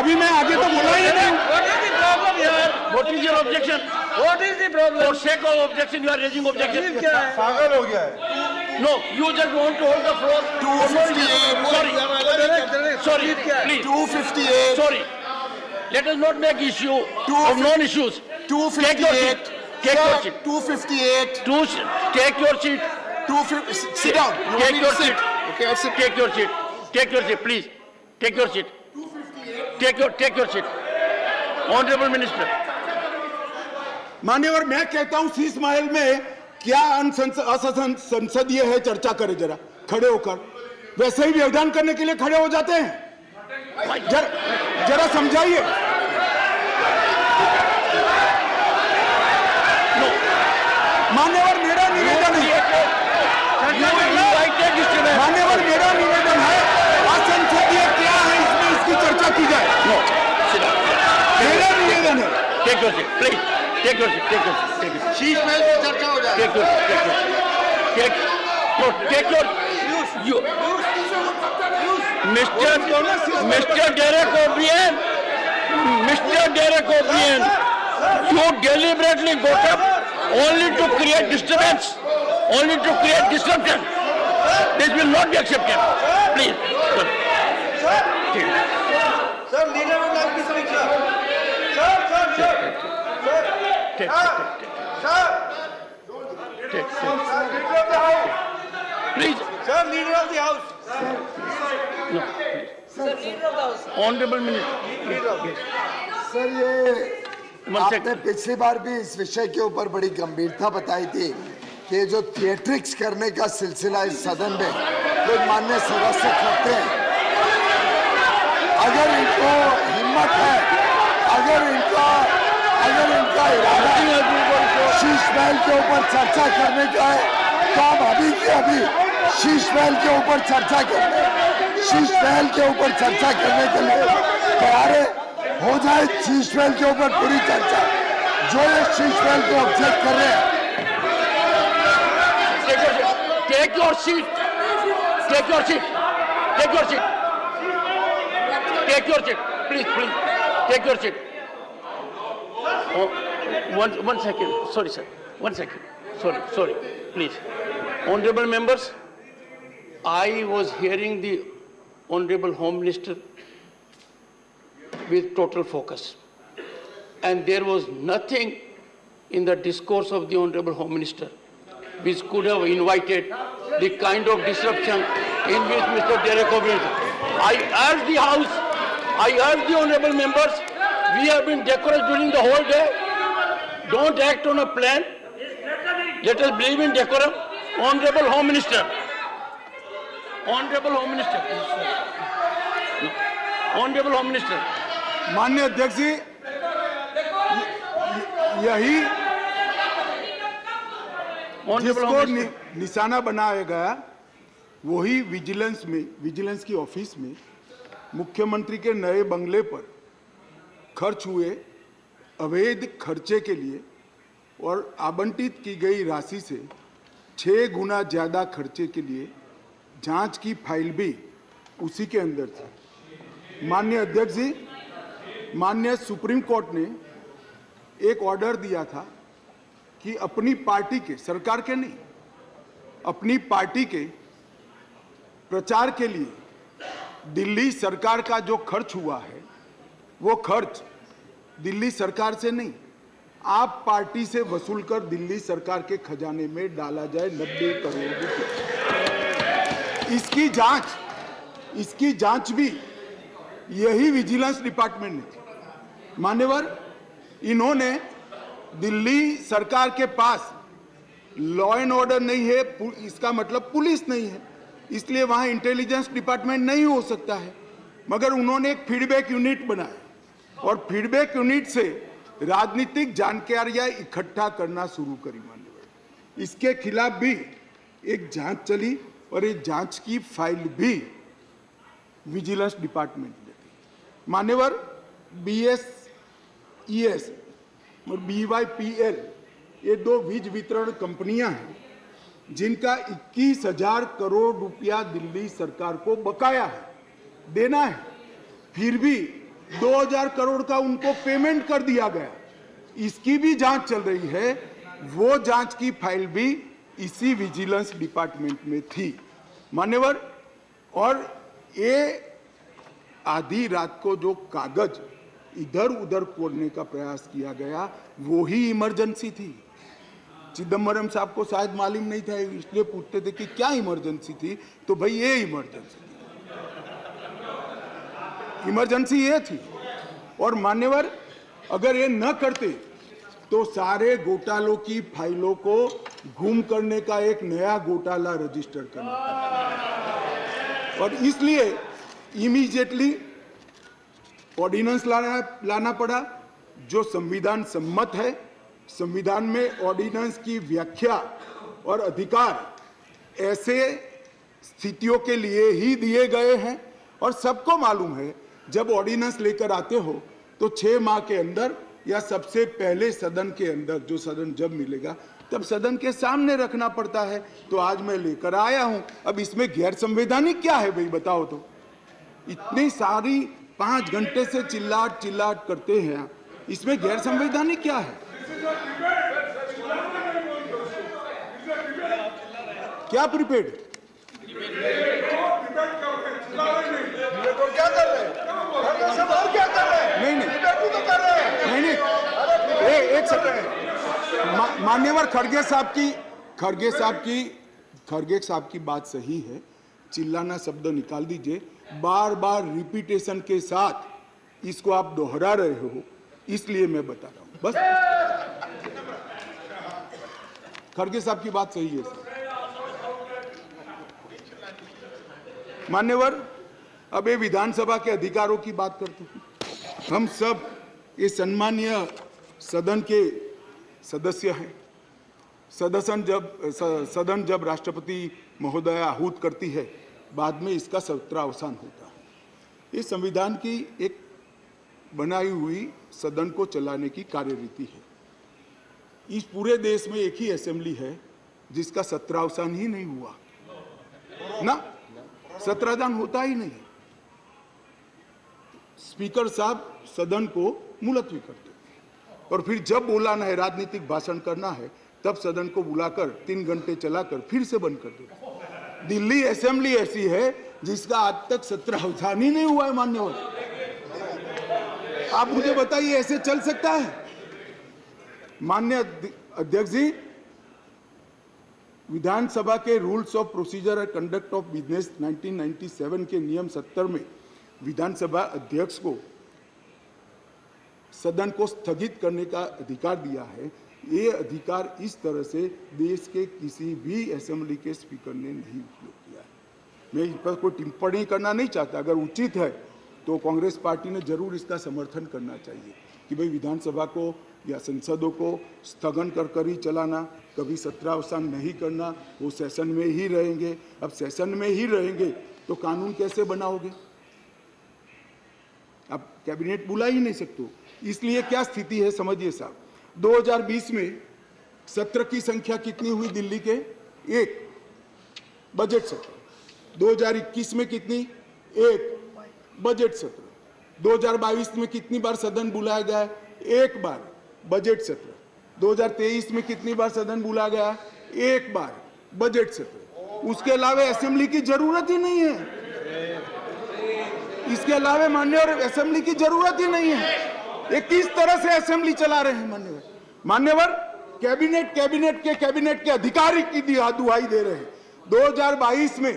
अभी मैं आगे तो बोला ही नहीं। What is your objection? What is the problem? For sake of objection, you are raising objection. क्या है? पागल हो गया है। No, you just want to hold the floor. 258. Sorry, please. 258. Sorry. Let us not make issue of non-issues. 258. Take your seat. 258. Take your seat. 250. Sit down. Take your seat. Okay, I'll sit. Take your seat. Take your seat, please. Take your seat. Take your seat. Honorable Minister. मान्यवर, मैं कहता हूं शीश महल में क्या असंसदीय है, चर्चा करें जरा खड़े होकर। वैसे ही व्यवधान करने के लिए खड़े हो जाते हैं, जरा समझाइए। मान्यवर, मेरा निवेदन है, मान्यवर मेरा निवेदन है, असंसदीय क्या है इसमें इसकी चर्चा की जाए। मेरा निवेदन है। Take your seat, please. Take your seat. Take your seat. Take your seat. Sheesh Mahal में चर्चा हो जाए। Take your seat. Take your. You. Mr. Derek O'Brien. Mr. Derek O'Brien. You deliberately got up only to create disturbance, only to create disruption. This will not be accepted. Please. Sir, leader would like to speak, sir. Sir. Take. Sir. Take. Leader of the house. Please. Sir, leader of the house. No. Sir, leader of the house. Honorable Minister. Sir, ये आपने पिछली बार भी इस विषय के ऊपर बड़ी गंभीरता बताई थी कि जो थिएट्रिक्स करने का सिलसिला इस सदन में कोई मान्य सदस्य करते हैं, अगर इनको हिम्मत है, अगर इनका इरादा शीश महल के ऊपर चर्चा करने का है, तो हम अभी के अभी शीश महल के ऊपर चर्चा के लिए तैयार है। हो जाए शीश महल के ऊपर पूरी चर्चा। जो ये शीश महल को ऑब्जेक्ट कर रहे हैं, Take your seat. Take your seat. Take your seat. Take your seat. Please. Take your seat. Oh, one second. Sorry, sir. 1 second. Sorry. Please. Honorable members, I was hearing the Honorable Home Minister with total focus. And there was nothing in the discourse of the Honorable Home Minister which could have invited the kind of disruption in which Mr. Derek O'Brien. I urge the House, I urge the Honorable members, we have been decorous during the whole day. Don't act on a plan. Let us believe in decorum. Honorable Home Minister. Honorable Home Minister. Honorable Home Minister. माननीय अध्यक्ष जी, यही जिसको निशाना बनाया गया वही vigilance की office में मुख्यमंत्री के नए बंगले पर खर्च हुए अवैध खर्चे के लिए और आवंटित की गई राशि से 6 गुना ज्यादा खर्चे के लिए जांच की फाइल भी उसी के अंदर थी। माननीय अध्यक्ष जी, माननीय सुप्रीम कोर्ट ने एक ऑर्डर दिया था कि अपनी पार्टी के, सरकार के नहीं, अपनी पार्टी के प्रचार के लिए दिल्ली सरकार का जो खर्च हुआ है वो खर्च दिल्ली सरकार से नहीं, आप पार्टी से वसूल कर दिल्ली सरकार के खजाने में डाला जाए 90 करोड़ रुपए। इसकी जांच भी यही विजिलेंस डिपार्टमेंट ने थी। मान्यवर, इन्होंने दिल्ली सरकार के पास लॉ एंड ऑर्डर नहीं है, इसका मतलब पुलिस नहीं है, इसलिए वहां इंटेलिजेंस डिपार्टमेंट नहीं हो सकता है, मगर उन्होंने एक फीडबैक यूनिट बनाया और फीडबैक यूनिट से राजनीतिक जानकारियां इकट्ठा करना शुरू करी। मान्यवर, इसके खिलाफ भी एक जांच चली और ये जांच की फाइल भी विजिलेंस डिपार्टमेंट ने दी। मान्यवर, BSES और BYPL ये 2 वीज वितरण कंपनियां हैं जिनका 21,000 करोड़ रुपया दिल्ली सरकार को बकाया है, देना है। फिर भी 2000 करोड़ का उनको पेमेंट कर दिया गया। इसकी भी जांच चल रही है। वो जांच की फाइल भी इसी विजिलेंस डिपार्टमेंट में थी मान्यवर। और ये आधी रात को जो कागज इधर उधर कोड़ने का प्रयास किया गया वो ही इमरजेंसी थी। चिदम्बरम साहब को शायद मालूम नहीं था, इसलिए पूछते थे कि क्या इमरजेंसी थी, तो भाई ये इमरजेंसी थी, इमरजेंसी ये थी। और मान्यवर अगर ये न करते तो सारे घोटालों की फाइलों को गुम करने का एक नया घोटाला रजिस्टर करना पड़ा और इसलिए इमीडिएटली ऑर्डिनेंस लाना पड़ा जो संविधान सम्मत है। संविधान में ऑर्डिनेंस की व्याख्या और अधिकार ऐसे स्थितियों के लिए ही दिए गए हैं और सबको मालूम है जब ऑर्डिनेंस लेकर आते हो तो 6 माह के अंदर या सबसे पहले सदन के अंदर, जो सदन जब मिलेगा तब सदन के सामने रखना पड़ता है। तो आज मैं लेकर आया हूं। अब इसमें गैर संवैधानिक क्या है भाई बताओ तो? इतनी सारी 5 घंटे से चिल्लाट चिल्लाट करते हैं, इसमें गैर संवैधानिक क्या है? क्या प्रीपेड नहीं, एक सेकंड मान्यवर खड़गे साहब की बात सही है। चिल्लाना शब्द निकाल दीजिए। बार बार रिपीटेशन के साथ इसको आप दोहरा रहे हो, इसलिए मैं बता रहा हूं बस। खड़गे साहब की बात सही है सर। मान्यवर अब ये विधानसभा के अधिकारों की बात करते हैं। हम सब ये सम्मानीय सदन के सदस्य हैं। सदन जब राष्ट्रपति महोदया आहूत करती है, बाद में इसका सत्रावसान होता है। ये संविधान की एक बनाई हुई सदन को चलाने की कार्यरीति है। इस पूरे देश में एक ही असेंबली है जिसका सत्रावसान ही नहीं हुआ ना, सत्रावसान होता ही नहीं। स्पीकर साहब सदन को मुलतवी करते और फिर जब बुलाना है, राजनीतिक भाषण करना है, तब सदन को बुलाकर 3 घंटे चलाकर फिर से बंद कर देते। दिल्ली असेंबली ऐसी है जिसका आज तक सत्रावसान ही नहीं हुआ है मान्यवर। आप मुझे बताइए ऐसे चल सकता है? माननीय अध्यक्ष जी, विधानसभा के rules of procedure and conduct of business 1997 के नियम 70 में विधानसभा अध्यक्ष को सदन को स्थगित करने का अधिकार दिया है। ये अधिकार इस तरह से देश के किसी भी असेंबली के स्पीकर ने नहीं उपयोग किया है। मैं इस पर कोई टिप्पणी करना नहीं चाहता। अगर उचित है तो कांग्रेस पार्टी ने जरूर इसका समर्थन करना चाहिए कि भाई विधानसभा को या संसदों को स्थगन कर ही चलाना, कभी सत्रावसान नहीं करना, वो सेशन में ही रहेंगे। अब सेशन में ही रहेंगे तो कानून कैसे बनाओगे? अब कैबिनेट बुला ही नहीं सकते। इसलिए क्या स्थिति है समझिए साहब। 2020 में सत्र की संख्या कितनी हुई दिल्ली के? 1 बजट सत्र। 2021 में कितनी? 1 बजट सत्र। 2022 में कितनी बार सदन बुलाया गया? 1 बार बजट सत्र। 2023 में कितनी बार सदन बुलाया गया? 1 बार बजट सत्र। उसके अलावा असेंबली की जरूरत ही नहीं है। इसके अलावा मान्यवर असेंबली की जरूरत ही नहीं है। ये किस तरह से असेंबली चला रहे हैं मान्यवर? कैबिनेट के अधिकारी की दुहाई दे रहे हैं। 2022 में